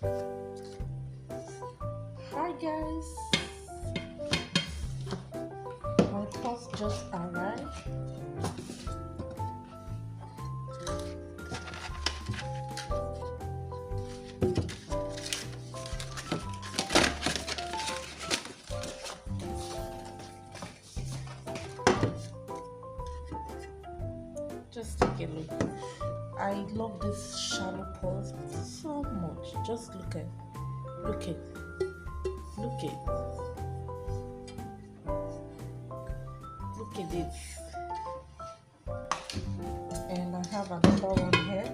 Hi guys, my post just arrived. Just take a look. I love this shallow post so much. Just look at it. Look at this. And I have another one here.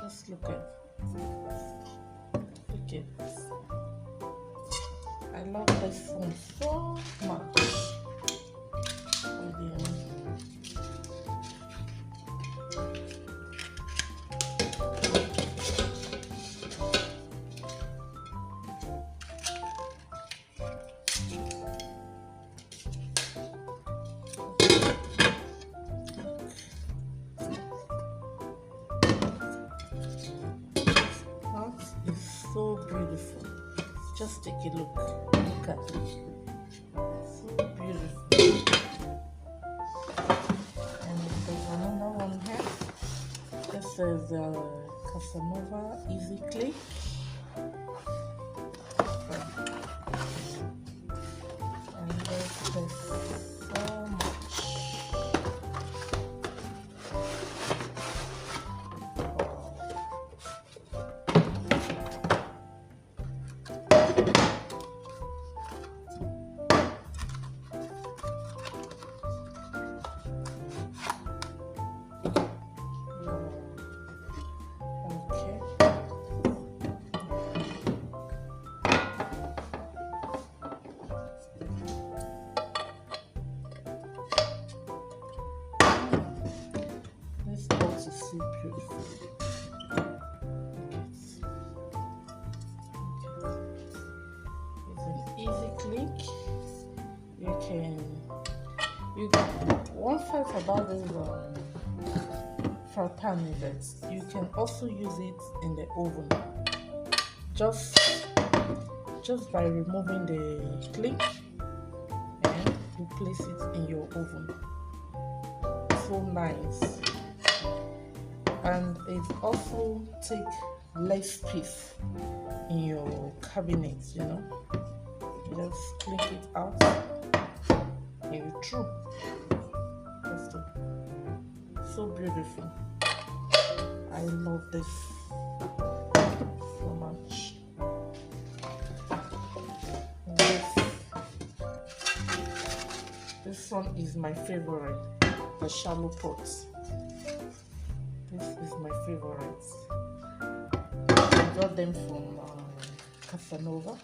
Just look at this. I love this one so much. So beautiful. Just take a look. Look at it. So beautiful. And there's another one here. This is Casanova Easy Click. And there's this so much. This box is so beautiful. It's an easy click. One fact about this frappan is that you can also use it in the oven. Just by removing the click and you place it in your oven. So nice. And it also takes less space in your cabinet, you just click it out and you're through. So beautiful. I love this so much. This one is my favorite, the shallow pots. This is my favorite. I got them from Casanova.